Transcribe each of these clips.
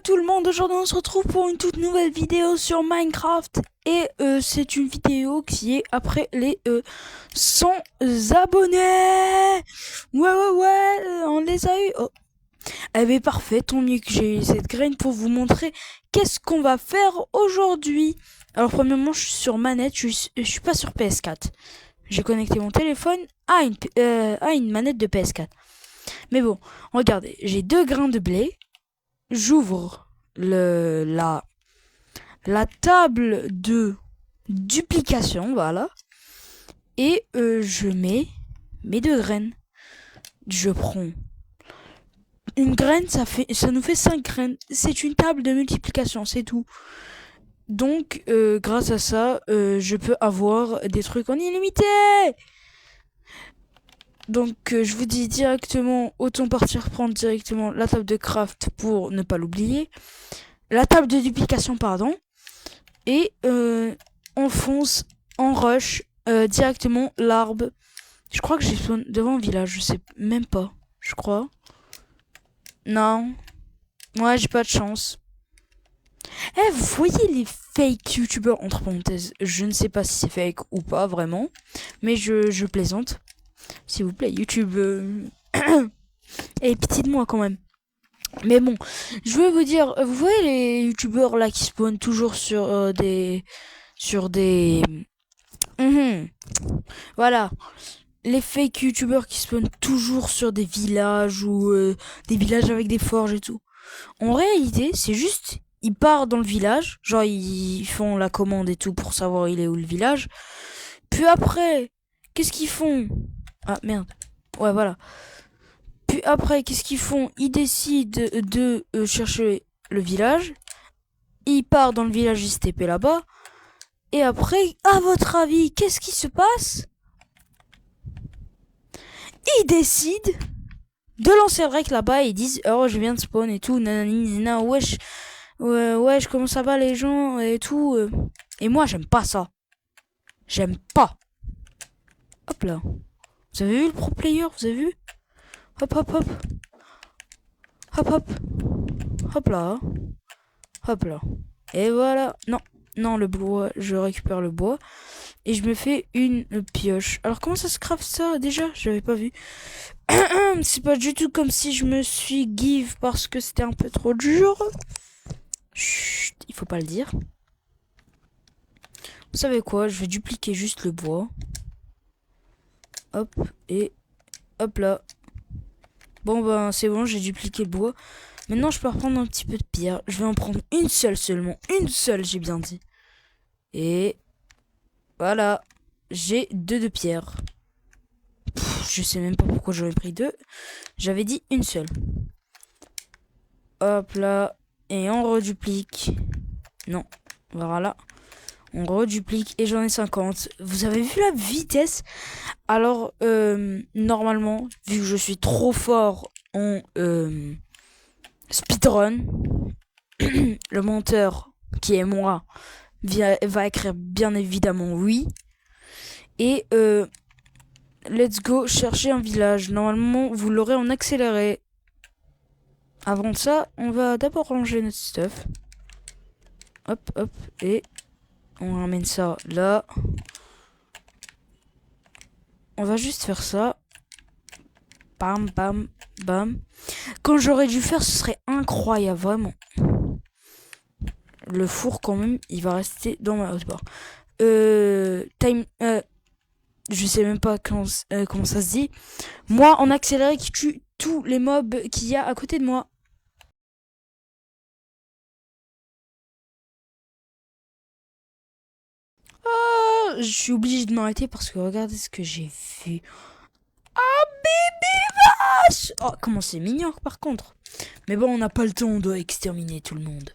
tout le monde, aujourd'hui on se retrouve pour une toute nouvelle vidéo sur Minecraft et c'est une vidéo qui est après les 100 abonnés. Ouais, on les a eu. Oh. Eh bien parfait, tant mieux que j'ai eu cette graine pour vous montrer qu'est-ce qu'on va faire aujourd'hui. Alors premièrement je suis sur manette, je suis pas sur PS4. J'ai connecté mon téléphone à une manette de PS4. Mais bon, regardez, j'ai 2 grains de blé. J'ouvre la table de duplication, voilà, et je mets mes 2 graines. Je prends une graine, ça nous fait 5 graines. C'est une table de multiplication, c'est tout. Donc, grâce à ça, je peux avoir des trucs en illimité. Donc, je vous dis directement, autant partir prendre directement la table de craft pour ne pas l'oublier. La table de duplication, pardon. Et on fonce en rush directement l'arbre. Je crois que j'ai spawn devant un village, je sais même pas. Je crois. Non. Ouais, j'ai pas de chance. Eh, vous voyez les fake youtubeurs, entre parenthèses. Je ne sais pas si c'est fake ou pas, vraiment. Mais je plaisante. S'il vous plaît, YouTube. Et pitié de moi quand même. Mais bon, je veux vous dire, vous voyez les youtubeurs là qui spawnent toujours sur des... Voilà. Les fake youtubeurs qui spawnent toujours sur des villages ou des villages avec des forges et tout. En réalité, c'est juste, ils partent dans le village, genre ils font la commande et tout pour savoir il est où le village. Puis après, qu'est-ce qu'ils font? Ah merde. Ouais, voilà. Puis après, qu'est-ce qu'ils font? Ils décident de chercher le village. Ils partent dans le village, ils se TP là-bas. Et après, à votre avis, qu'est-ce qui se passe? Ils décident de lancer le rec là-bas et ils disent oh je viens de spawn et tout, nanani, wesh, wesh, comment ça va les gens et tout. Et moi j'aime pas ça. J'aime pas. Hop là. Vous avez vu le pro player? Vous avez vu? Hop hop hop. Hop hop. Hop là. Hop là. Et voilà. Non, le bois, je récupère le bois. Et je me fais une pioche. Alors comment ça se craft ça déjà? J'avais pas vu. C'est pas du tout comme si je me suis give parce que c'était un peu trop dur. Chut, il faut pas le dire. Vous savez quoi? Je vais dupliquer juste le bois. Hop, et hop là. Bon ben c'est bon, j'ai dupliqué le bois. Maintenant je peux reprendre un petit peu de pierre. Je vais en prendre une seule seulement. Une seule, j'ai bien dit. Et voilà. J'ai 2 de pierre. Je sais même pas pourquoi j'aurais pris 2. J'avais dit une seule. Hop là. Et on reduplique. Non. Voilà. On reduplique et j'en ai 50. Vous avez vu la vitesse? Alors, normalement, vu que je suis trop fort en speedrun, le monteur, qui est moi, va écrire bien évidemment oui. Et let's go chercher un village. Normalement, vous l'aurez en accéléré. Avant ça, on va d'abord ranger notre stuff. Hop, hop, et on ramène ça là. On va juste faire ça. Bam, bam, bam. Quand j'aurais dû faire, ce serait incroyable, vraiment. Le four, quand même, il va rester dans ma hotbar. Je sais même pas comment ça se dit. Moi, en accéléré, qui tue tous les mobs qu'il y a à côté de moi. Je suis obligée de m'arrêter parce que regardez ce que j'ai fait. Ah, bébé vache! Oh, comment c'est mignon par contre. Mais bon, on n'a pas le temps, on doit exterminer tout le monde.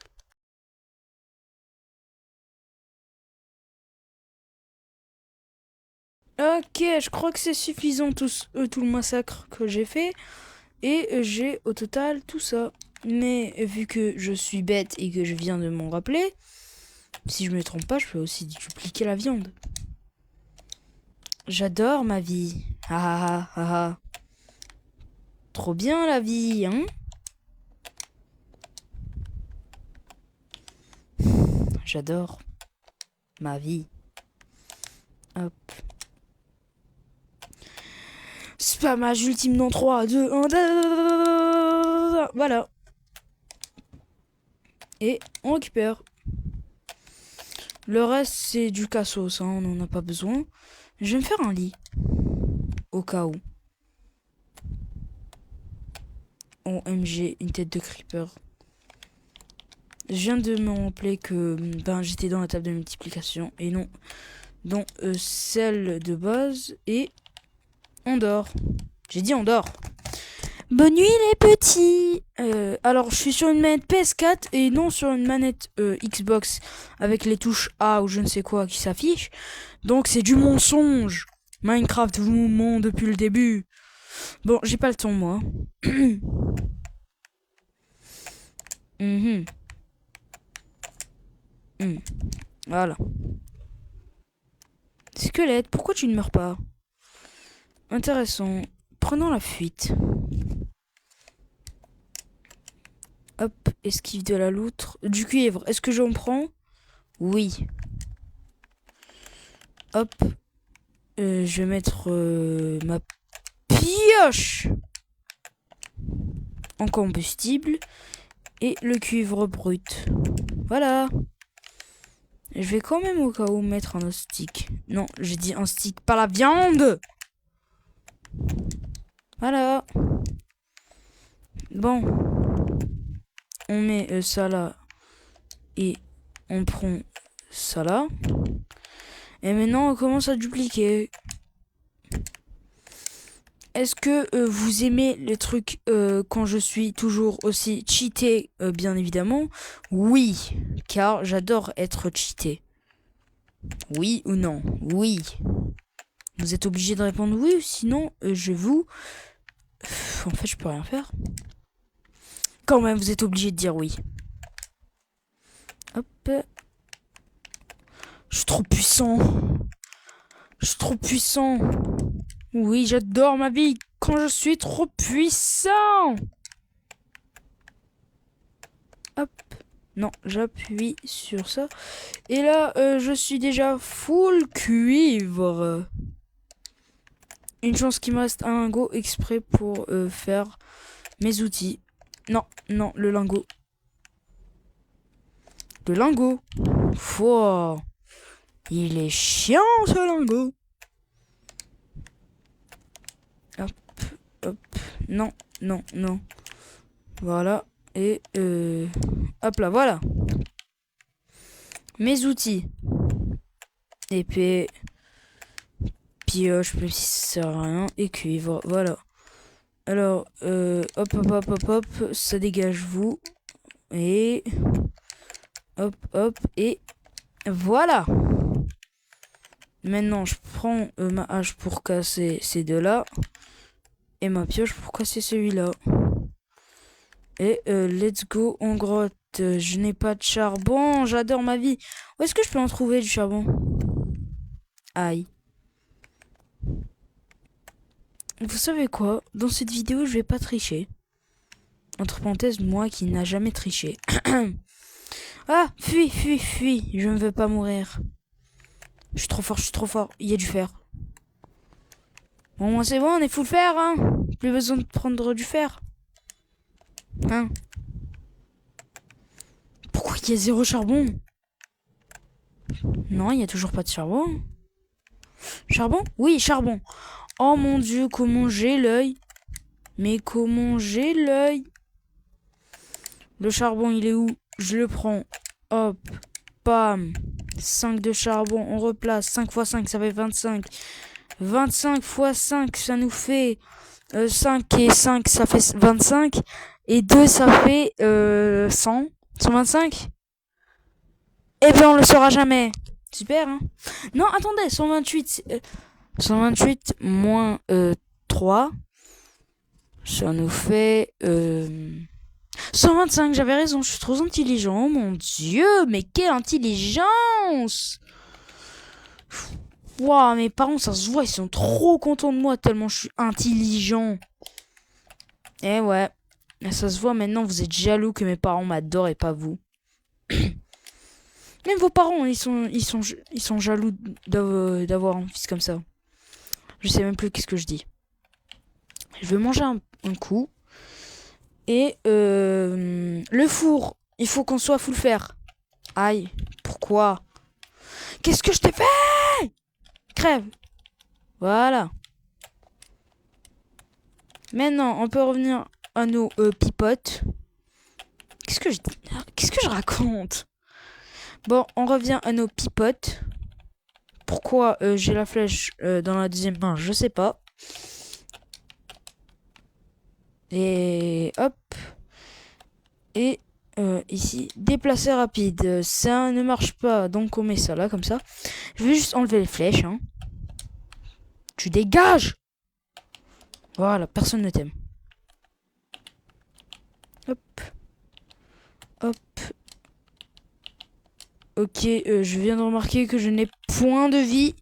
Ok, je crois que c'est suffisant tout le massacre que j'ai fait. Et j'ai au total tout ça. Mais vu que je suis bête et que je viens de m'en rappeler, si je me trompe pas, je peux aussi dupliquer la viande. J'adore ma vie. Ah ah ah ah. Trop bien la vie, hein? j'adore ma vie. Hop. Spammage ultime dans 3, 2, 1. Voilà. Et on récupère. Le reste, c'est du cassos, hein, on n'en a pas besoin. Je vais me faire un lit. Au cas où. OMG, une tête de creeper. Je viens de me rappeler que j'étais dans la table de multiplication et non dans celle de base. Et on dort. J'ai dit on dort. Bonne nuit les petits. Alors je suis sur une manette PS4 et non sur une manette Xbox avec les touches A ou je ne sais quoi qui s'affichent. Donc c'est du mensonge. Minecraft vous ment depuis le début. Bon, j'ai pas le temps moi. Voilà. Squelette, pourquoi tu ne meurs pas? Intéressant. Prenons la fuite. Hop, esquive de la loutre. Du cuivre, est-ce que j'en prends? Oui. Hop. Je vais mettre ma pioche en combustible et le cuivre brut. Voilà. Je vais quand même au cas où mettre un stick. Non, j'ai dit un stick, pas la viande. Voilà. Bon. On met ça là. Et on prend ça là. Et maintenant, on commence à dupliquer. Est-ce que vous aimez les trucs quand je suis toujours aussi cheaté, bien évidemment? Oui, car j'adore être cheaté. Oui ou non? Oui. Vous êtes obligé de répondre oui, sinon je vous... En fait, je peux rien faire. Quand même, vous êtes obligé de dire oui. Hop. Je suis trop puissant. Je suis trop puissant. Oui, j'adore ma vie quand je suis trop puissant. Hop. Non, j'appuie sur ça. Et là, je suis déjà full cuivre. Une chance qu'il me reste un lingot exprès pour faire mes outils. Non, non, le lingot. Le lingot. Wow. Il est chiant ce lingot. Hop, hop. Non, non, non. Voilà. Et hop là, voilà. Mes outils. Épée. Pioche, même si ça sert à rien. Et cuivre, voilà. Alors, hop, hop, hop, hop, hop. Ça dégage vous. Et... Hop, hop. Et... Voilà. Maintenant, je prends ma hache pour casser ces deux-là. Et ma pioche pour casser celui-là. Et let's go, on grotte. Je n'ai pas de charbon, j'adore ma vie. Où est-ce que je peux en trouver du charbon? Aïe. Vous savez quoi? Dans cette vidéo, je vais pas tricher. Entre parenthèses, moi qui n'a jamais triché. Ah, fuis, fuis, fuis. Je ne veux pas mourir. Je suis trop fort, je suis trop fort. Il y a du fer. Bon, c'est bon, on est full fer, hein. Plus besoin de prendre du fer. Hein? Pourquoi il y a 0 charbon? Non, il n'y a toujours pas de charbon. Charbon? Oui, charbon. Oh mon dieu, comment j'ai l'œil. Mais comment j'ai l'œil. Le charbon, il est où? Je le prends. Hop. Bam. 5 de charbon, on replace. 5 x 5, ça fait 25. 25 x 5, ça nous fait 5 et 5, ça fait 25. Et 2, ça fait 100. 125. Eh bien, on le saura jamais. Super, hein? Non, attendez, 128. 128 moins 3. Ça nous fait 125, j'avais raison, je suis trop intelligent. Oh mon dieu, mais quelle intelligence! Waouh, mes parents, ça se voit, ils sont trop contents de moi tellement je suis intelligent. Eh ouais, ça se voit maintenant, vous êtes jaloux que mes parents m'adorent et pas vous. Même vos parents, ils sont jaloux d'avoir un fils comme ça. Je sais même plus qu'est-ce que je dis. Je vais manger un coup. Et le four, il faut qu'on soit full fer. Aïe, pourquoi? Qu'est-ce que je t'ai fait? Crève. Voilà. Maintenant, on peut revenir à nos pipotes. Qu'est-ce que je raconte? Bon, on revient à nos pipotes. Pourquoi j'ai la flèche dans la deuxième main, je sais pas. Et hop. Et ici, déplacer rapide. Ça ne marche pas, donc on met ça là, comme ça. Je vais juste enlever les flèches. Hein. Tu dégages! Voilà, personne ne t'aime. Hop. Hop. Ok, je viens de remarquer que je n'ai point de vie.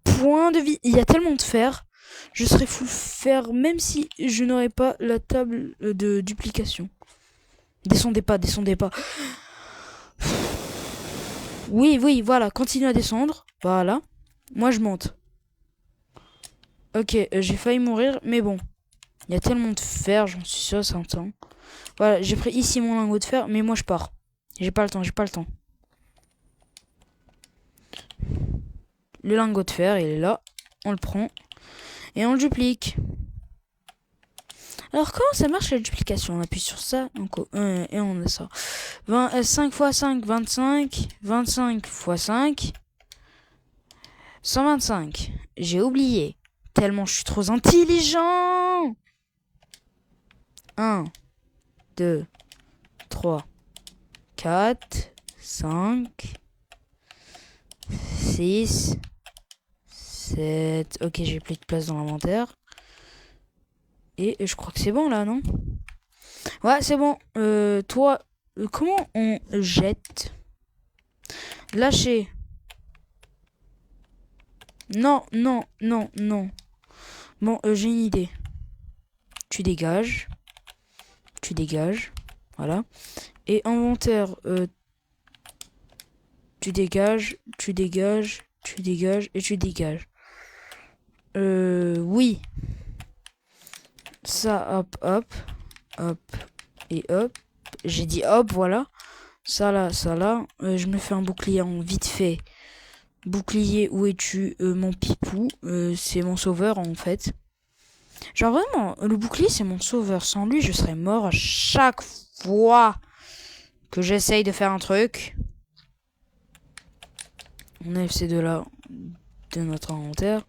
Point de vie. Il y a tellement de fer. Je serais full fer même si je n'aurais pas la table de duplication. Descendez pas, descendez pas. Oui, oui, voilà. Continue à descendre. Voilà. Moi, je monte. Ok, j'ai failli mourir, mais bon. Il y a tellement de fer, j'en suis sûr, ça entend. Voilà, j'ai pris ici mon lingot de fer, mais moi, je pars. J'ai pas le temps, j'ai pas le temps. Le lingot de fer, il est là. On le prend. Et on le duplique. Alors, comment ça marche la duplication? On appuie sur ça, et on a ça. 5 x 5, 25. 25 x 5. 125. J'ai oublié. Tellement je suis trop intelligent. 1, 2, 3, 4, 5, 6, 7. Ok, j'ai plus de place dans l'inventaire. Et je crois que c'est bon là, non? Ouais, c'est bon. Toi, comment on jette? Lâcher. Non, non, non, non. Bon, j'ai une idée. Tu dégages. Tu dégages. Voilà. Et inventaire. Tu dégages. Tu dégages. Tu dégages. Et tu dégages. Oui. Ça, hop, hop. Hop. Et hop. J'ai dit hop, voilà. Ça là, ça là. Je me fais un bouclier en vite fait. Bouclier, où es-tu, mon pipou? C'est mon sauveur en fait. Genre vraiment, le bouclier c'est mon sauveur. Sans lui, je serais mort à chaque fois que j'essaye de faire un truc. On enlève ces deux-là de notre inventaire.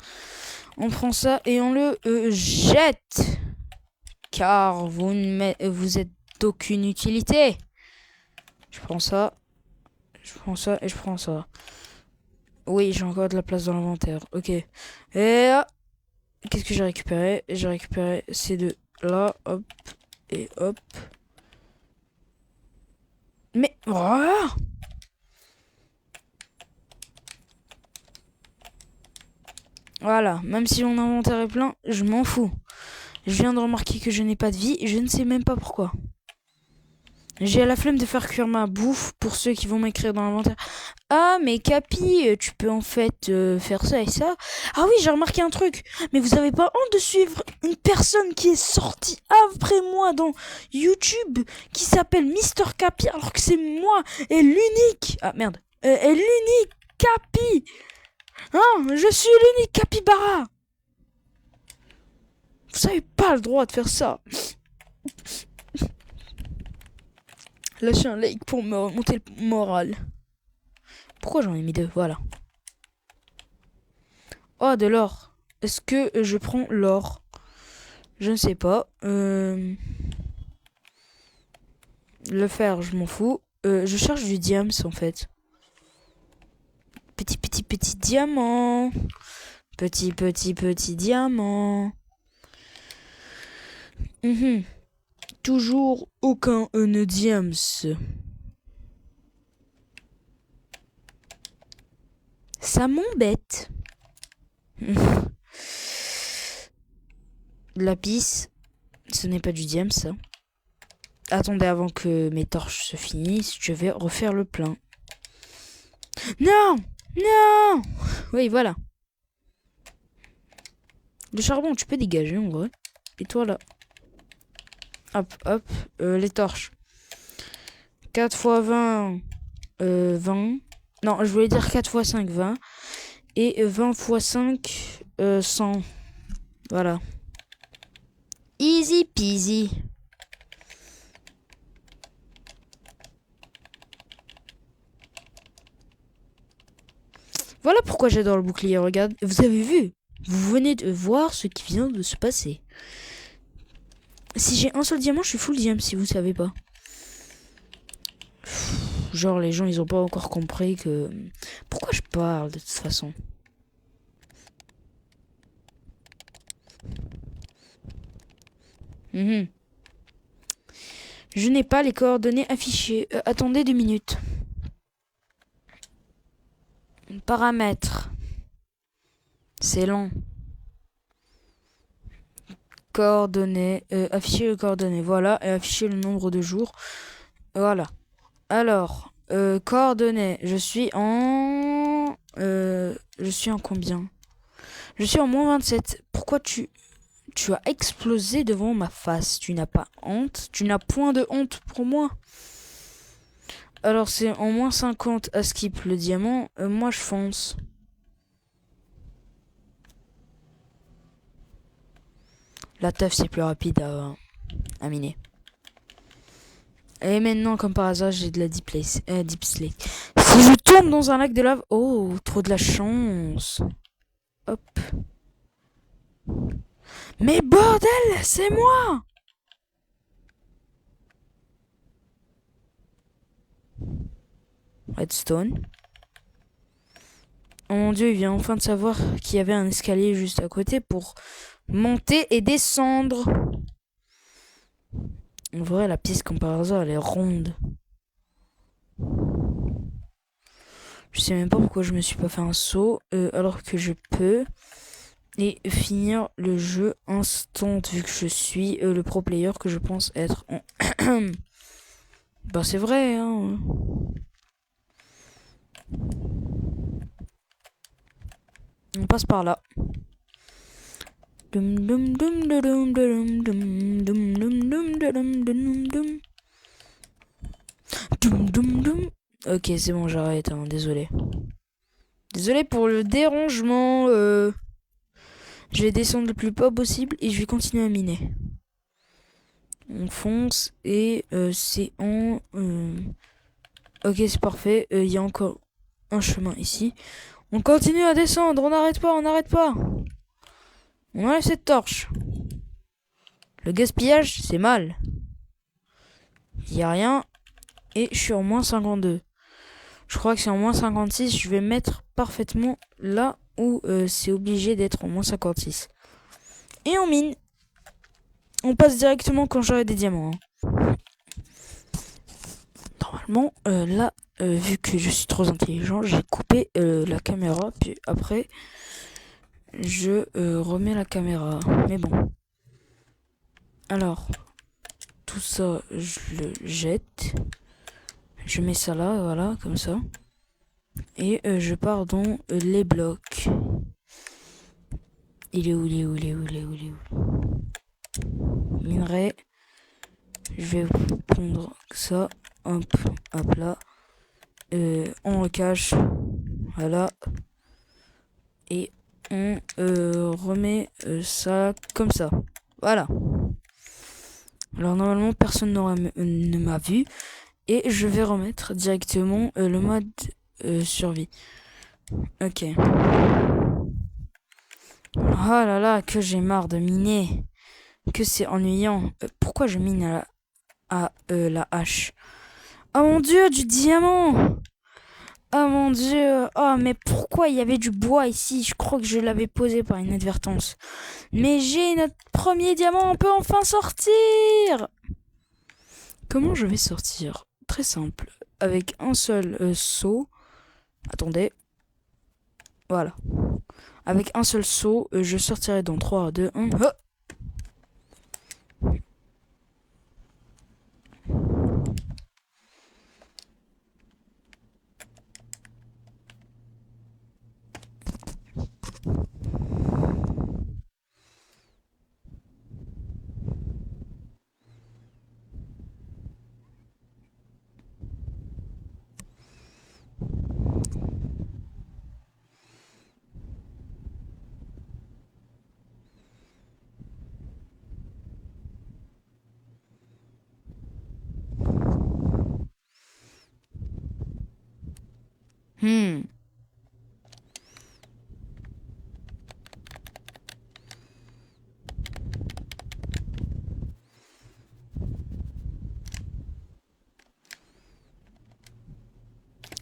On prend ça et on le jette. Car vous êtes d'aucune utilité. Je prends ça. Je prends ça et je prends ça. Oui, j'ai encore de la place dans l'inventaire. Ok. Et qu'est-ce que j'ai récupéré? J'ai récupéré ces deux là. Hop. Et hop. Mais voilà. Voilà. Même si mon inventaire est plein, je m'en fous. Je viens de remarquer que je n'ai pas de vie et je ne sais même pas pourquoi. J'ai la flemme de faire cuire ma bouffe pour ceux qui vont m'écrire dans l'inventaire. Ah, mais Capi, tu peux en fait faire ça et ça. Ah oui, j'ai remarqué un truc. Mais vous avez pas honte de suivre une personne qui est sortie après moi dans YouTube qui s'appelle Mister Capi alors que c'est moi et l'unique. Ah merde. Et l'unique Capi. Hein, je suis l'unique Capybara. Vous avez pas le droit de faire ça. Lâchez un like pour me remonter le moral. Pourquoi j'en ai mis deux? Voilà. Oh, de l'or. Est-ce que je prends l'or? Je ne sais pas. Le fer, je m'en fous. Je cherche du diams en fait. Petit diamant. Petit diamant. Toujours aucun diams. Ça m'embête. Lapis, ce n'est pas du diams ça. Attendez avant que mes torches se finissent, je vais refaire le plein. Non! Non! Oui, voilà. Le charbon, tu peux dégager en vrai. Et toi là. Hop, hop. Les torches. 4 x 20. 20. Non, je voulais dire 4 x 5, 20. Et 20 x 5, 100. Voilà. Easy peasy. Voilà pourquoi j'adore le bouclier, regarde. Vous avez vu? Vous venez de voir ce qui vient de se passer. Si j'ai un seul diamant, je suis full diamant si vous savez pas. Genre les gens ils ont pas encore compris que... Pourquoi je parle de toute façon? Je n'ai pas les coordonnées affichées. Attendez 2 minutes. Paramètres. C'est long. Coordonnées. Afficher les coordonnées. Voilà. Et afficher le nombre de jours. Voilà. Alors. Coordonnées. Je suis en combien? Je suis en -27. Pourquoi tu as explosé devant ma face? Tu n'as pas honte? Tu n'as point de honte pour moi? Alors c'est en -50 à skip le diamant. Moi je fonce. La teuf c'est plus rapide à miner. Et maintenant comme par hasard j'ai de la deep slate. Si je tombe dans un lac de lave... Oh, trop de la chance. Hop. Mais bordel, c'est moi! Redstone. Oh mon dieu, il vient enfin de savoir qu'il y avait un escalier juste à côté pour monter et descendre. En vrai, la pièce comme par hasard, elle est ronde. Je sais même pas pourquoi je me suis pas fait un saut alors que je peux. Et finir le jeu instant vu que je suis le pro player que je pense être. Bah c'est vrai hein. On passe par là. Ok, c'est bon, j'arrête, hein, désolé. Désolé pour le dérangement. Je vais descendre le plus bas possible et je vais continuer à miner. On fonce et c'est en... Ok, c'est parfait. Il y a encore un chemin ici. On continue à descendre, on n'arrête pas, on n'arrête pas. On enlève cette torche. Le gaspillage, c'est mal. Il n'y a rien. Et je suis en -52. Je crois que c'est en -56. Je vais mettre parfaitement là où c'est obligé d'être en -56. Et on mine. On passe directement quand j'aurai des diamants. Hein. Normalement, là, vu que je suis trop intelligent, j'ai coupé la caméra. Puis après, je remets la caméra. Mais bon. Alors, tout ça, je le jette. Je mets ça là, voilà, comme ça. Et je pars dans les blocs. Il est où? Minerai. Je vais prendre ça. Hop, hop là. On le cache. Voilà. Et on remet ça comme ça. Voilà. Alors normalement personne ne m'a vu. Et je vais remettre directement le mode survie. Ok. Oh là là, que j'ai marre de miner. Que c'est ennuyant. Pourquoi je mine à la hache? Oh mon dieu, du diamant! Oh mon dieu! Oh, mais pourquoi il y avait du bois ici? Je crois que je l'avais posé par inadvertance. Mais j'ai notre premier diamant, on peut enfin sortir! Comment je vais sortir? Très simple. Avec un seul saut. Attendez. Voilà. Avec un seul saut, je sortirai dans 3, 2, 1. Hop! Hmm.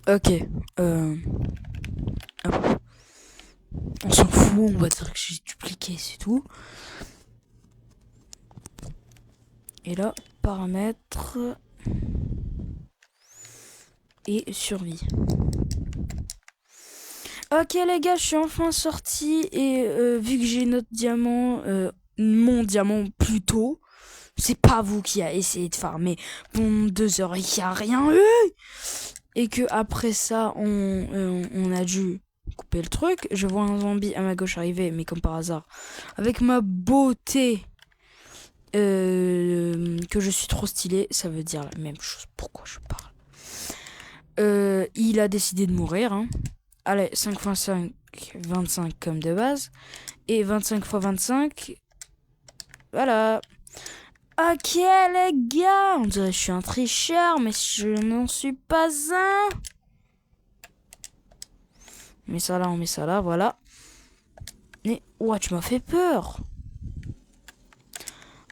Ok. Hop. On s'en fout, on va dire que j'ai dupliqué, c'est tout. Et là, paramètres et survie. Ok les gars, je suis enfin sorti et vu que j'ai notre diamant, mon diamant plus tôt, c'est pas vous qui a essayé de farmer pendant 2 heures et qui a rien eu. Et que après ça, on a dû couper le truc. Je vois un zombie à ma gauche arriver, mais comme par hasard, avec ma beauté, que je suis trop stylé, ça veut dire la même chose. Pourquoi je parle il a décidé de mourir. Hein. Allez, 5 x 5, 25 comme de base. Et 25 x 25, voilà. Ok les gars, on dirait que je suis un tricheur, mais je n'en suis pas un. On met ça là, voilà. Mais, ouah, tu m'as fait peur.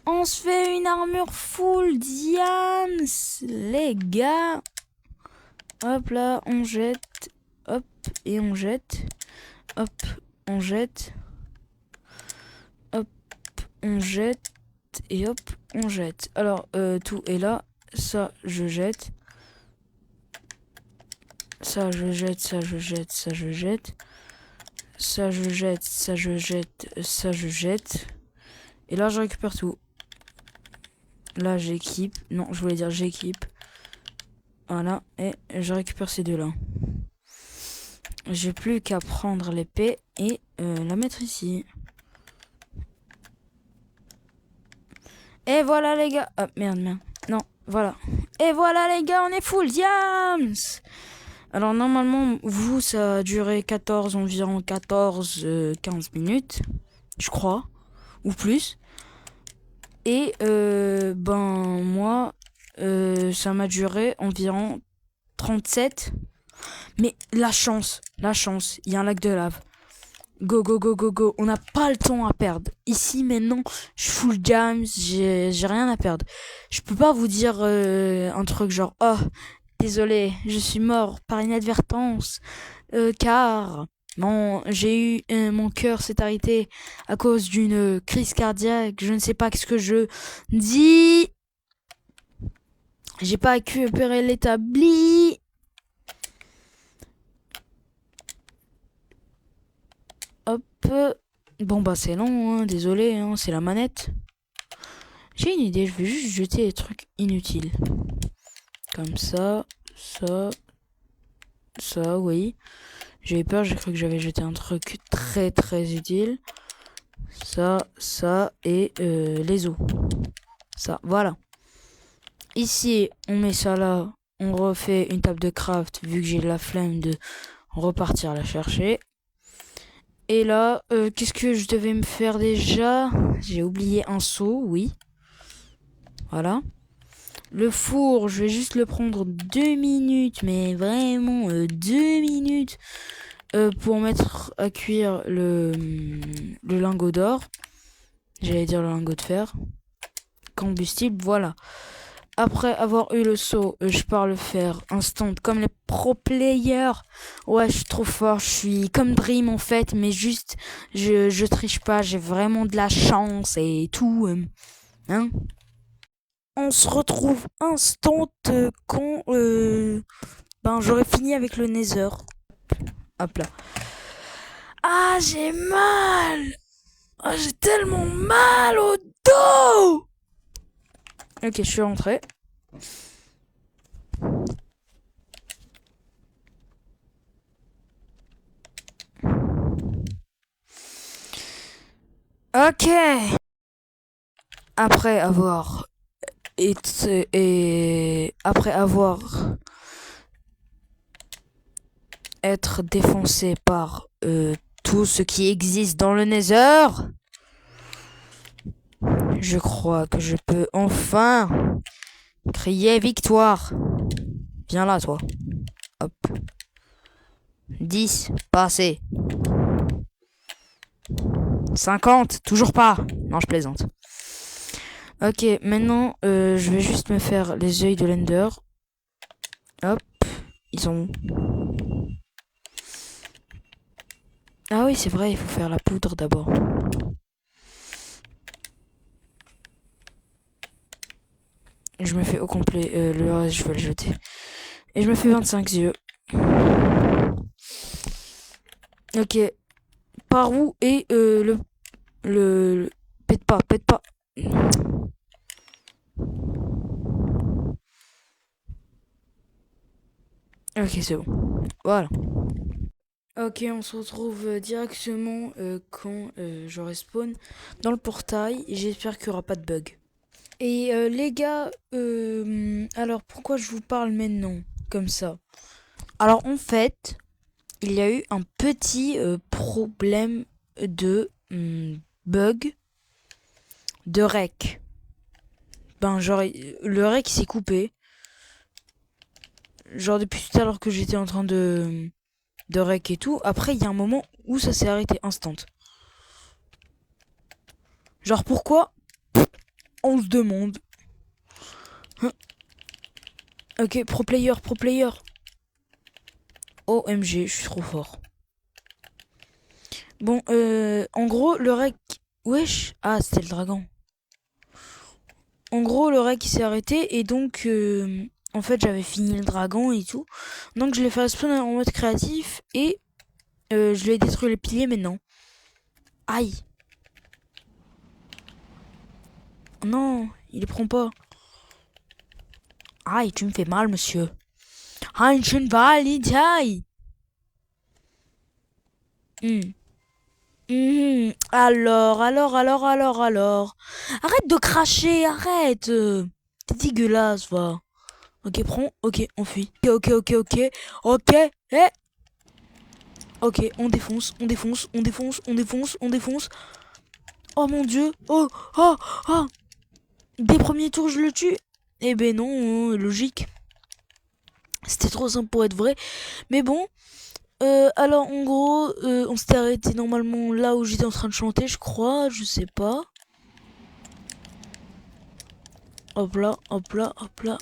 On se fait une armure full diams, les gars. Hop là, on jette. Hop, et on jette. Hop, on jette. Hop, on jette. Et hop, on jette. Alors, tout est là. Ça, je jette. Ça, je jette, ça, je jette, ça, je jette. Ça, je jette, ça, je jette, ça, je jette. Et là, je récupère tout. Là, j'équipe. Non, je voulais dire j'équipe. Voilà. Et je récupère ces deux-là. J'ai plus qu'à prendre l'épée et la mettre ici. Et voilà, les gars. Ah, merde. Non, voilà. Et voilà, les gars, on est full diams. Alors, normalement, vous, ça a duré environ 14-15 minutes. Je crois. Ou plus. Et ben moi, ça m'a duré environ 37. Mais la chance, il y a un lac de lave. Go, go, go, go, go. On n'a pas le temps à perdre. Ici, maintenant, je suis full jams, j'ai rien à perdre. Je peux pas vous dire un truc genre, oh, désolé, je suis mort par inadvertance, car... Non, j'ai eu mon cœur s'est arrêté à cause d'une crise cardiaque. Je ne sais pas ce que je dis. J'ai pas récupéré l'établi. Hop. Bon bah c'est long, hein, désolé, hein, c'est la manette. J'ai une idée, je vais juste jeter des trucs inutiles. Comme ça, ça, oui. J'ai eu peur, j'ai cru que j'avais jeté un truc très très utile. Ça et les os. Ça, voilà. Ici, on met ça là. On refait une table de craft vu que j'ai la flemme de repartir la chercher. Et là, qu'est-ce que je devais me faire déjà? J'ai oublié un seau, oui. Voilà. Le four, je vais juste le prendre 2 minutes, mais vraiment 2 minutes pour mettre à cuire le lingot d'or. J'allais dire le lingot de fer. Combustible, voilà. Après avoir eu le seau, je pars le faire instant comme les pro players. Ouais, je suis trop fort, je suis comme Dream en fait, mais juste, je triche pas, j'ai vraiment de la chance et tout. Hein? On se retrouve instant quand ben j'aurai fini avec le Nether. Hop là. Ah, j'ai mal. Ah, j'ai tellement mal au dos. Ok, je suis rentré. Ok. Après avoir être défoncé par tout ce qui existe dans le Nether, je crois que je peux enfin crier victoire. Viens là, toi. Hop. 10, pas assez. 50, toujours pas. Non, je plaisante. Ok, maintenant, je vais juste me faire les yeux de l'Ender. Hop, ils sont où? Ah oui, c'est vrai, il faut faire la poudre d'abord. Je me fais au complet, le reste, je vais le jeter. Et je me fais 25 yeux. Ok, par où est le... Pète pas, pète pas. Ok, c'est bon. Voilà. Ok, on se retrouve directement quand je respawn dans le portail. J'espère qu'il n'y aura pas de bug. Et les gars, alors pourquoi je vous parle maintenant comme ça? Alors en fait, il y a eu un petit problème de bug de rec. Ben genre le rec s'est coupé. Genre depuis tout à l'heure que j'étais en train de rec et tout. Après il y a un moment où ça s'est arrêté instant. Genre pourquoi? On se demande. Hein. Ok, pro player, pro player. OMG, je suis trop fort. Bon, en gros, le rec... Wesh. Ah, c'était le dragon. En gros, le rec il s'est arrêté et donc... en fait, j'avais fini le dragon et tout. Donc, je l'ai fait spawn en mode créatif et je lui ai détruit les piliers maintenant. Aïe. Non, il les prend pas. Aïe, tu me fais mal, monsieur. Aïe, je ne vais aïe. Alors. Arrête de cracher, arrête. T'es dégueulasse, va. Ok, prends. Ok, on fuit. Ok. Eh. Ok, on défonce. Oh mon dieu. Oh. Des premiers tours, je le tue. Eh ben non, logique. C'était trop simple pour être vrai. Mais bon. Alors, en gros, on s'était arrêté normalement là où j'étais en train de chanter, je crois. Je sais pas. Hop là. Hop là.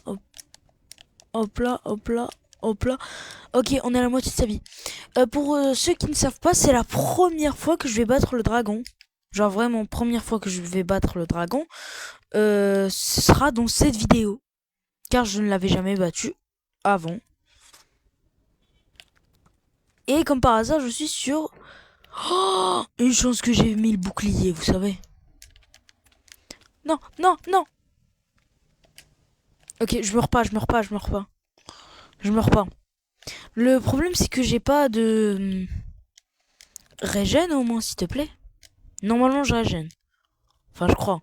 Ok, on est à la moitié de sa vie. Pour ceux qui ne savent pas, c'est la première fois que je vais battre le dragon. Genre vraiment, première fois que je vais battre le dragon. Ce sera dans cette vidéo. Car je ne l'avais jamais battu avant. Et comme par hasard, je suis sur... Oh, une chance que j'ai mis le bouclier, vous savez. Non. Ok, je meurs pas. Je meurs pas. Le problème, c'est que j'ai pas de... Régène au moins, s'il te plaît. Normalement, je régène. Enfin, je crois.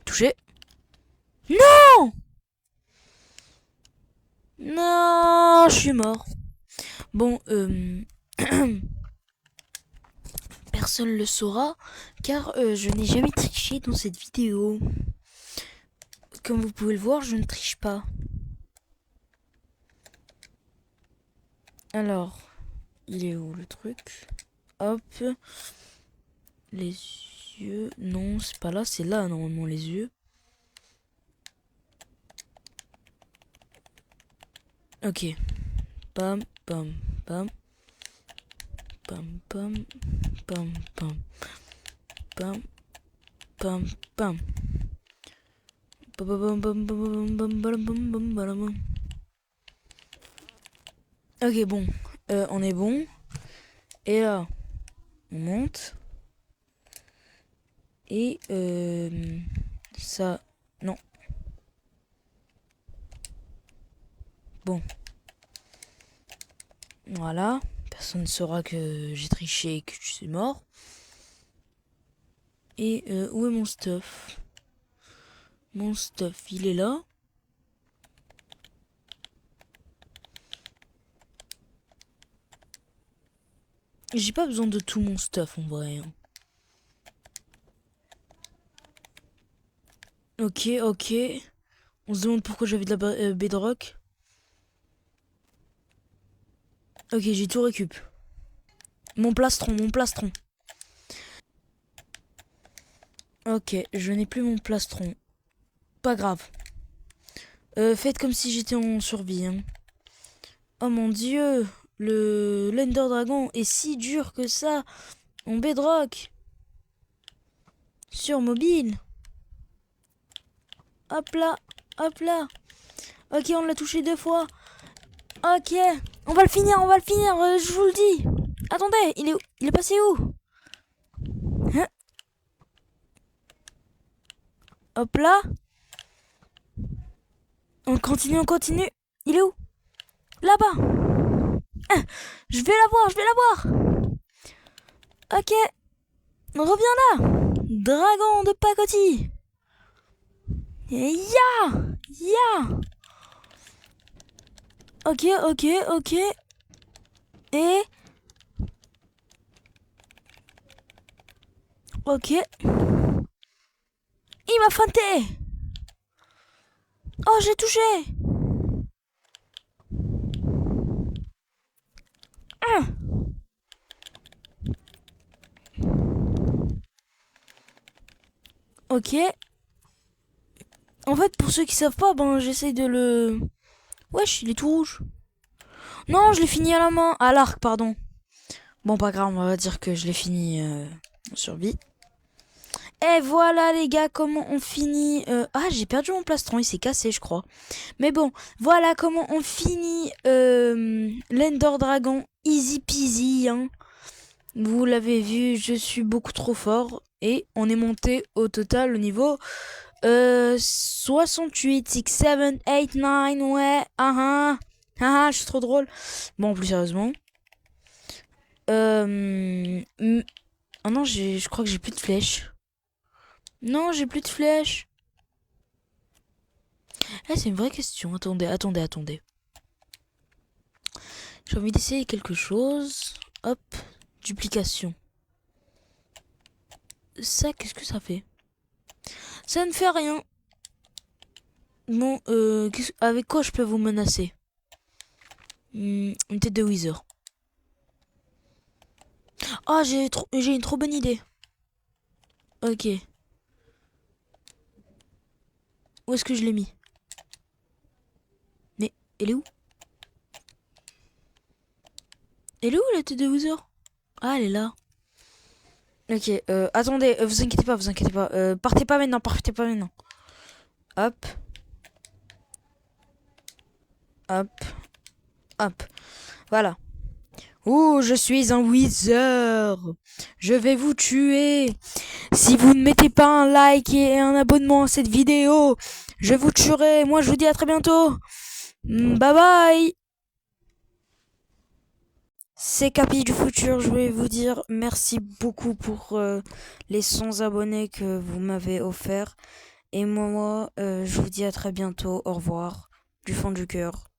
Touché. Non. Non, je suis mort. Bon, personne le saura, car je n'ai jamais triché dans cette vidéo. Comme vous pouvez le voir, je ne triche pas. Alors, il est où le truc? Hop. Les yeux. Non, c'est pas là, c'est là normalement les yeux. Ok. Pam. Pam. Pam. Pam. Pam. Pam. Pam. Pam. Pam. Ok, bon. On est bon. Et là, on monte. Et ça... Non. Bon. Voilà. Personne ne saura que j'ai triché et que je suis mort. Et où est mon stuff? Mon stuff, il est là. J'ai pas besoin de tout mon stuff en vrai. Hein. Ok. On se demande pourquoi j'avais de la bedrock. Ok, j'ai tout récup. Mon plastron, mon plastron. Ok, je n'ai plus mon plastron. Pas grave. Faites comme si j'étais en survie. Hein. Oh mon dieu, le l'Ender Dragon est si dur que ça en Bedrock. Sur mobile. Hop là, hop là. Ok, on l'a touché 2 fois. Ok, on va le finir, je vous le dis. Attendez, il est passé où? Hein? Hop là. On continue, on continue. Il est où? Là-bas. Ah, je vais l'avoir, je vais l'avoir. Ok, reviens là. Dragon de pacotille. Ya, ya. Ok, ok, ok. Et... Ok. Il m'a feinté. Oh, j'ai touché. Ah. Ok. En fait, pour ceux qui savent pas, ben j'essaye de le... Wesh, il est tout rouge. Non, je l'ai fini à la main. À l'arc, pardon. Bon, pas grave, on va dire que je l'ai fini en survie. Et voilà les gars, comment on finit... Ah, j'ai perdu mon plastron, il s'est cassé, je crois. Mais bon, voilà comment on finit l'Ender Dragon. Easy peasy, hein. Vous l'avez vu, je suis beaucoup trop fort. Et on est monté au total au niveau 68, 6, 7, 8, 9, ouais. Je suis trop drôle. Bon, plus sérieusement. Oh non, je crois que j'ai plus de flèches. Non, j'ai plus de flèches. C'est une vraie question. Attendez. J'ai envie d'essayer quelque chose. Hop, duplication. Ça, qu'est-ce que ça fait? Ça ne fait rien. Bon, avec quoi je peux vous menacer? Une tête de Wither. Ah, j'ai une trop bonne idée. Ok. Où est-ce que je l'ai mis? Mais, elle est où? Elle est où la tête de Wither? Ah, elle est là. Ok, attendez, vous inquiétez pas. Partez pas maintenant. Hop. Hop. Hop. Voilà. Oh, je suis un Wither. Je vais vous tuer. Si vous ne mettez pas un like et un abonnement à cette vidéo, je vous tuerai. Moi, je vous dis à très bientôt. Bye bye. C'est Capi du futur. Je voulais vous dire merci beaucoup pour les 100 abonnés que vous m'avez offerts. Et moi, je vous dis à très bientôt. Au revoir. Du fond du cœur.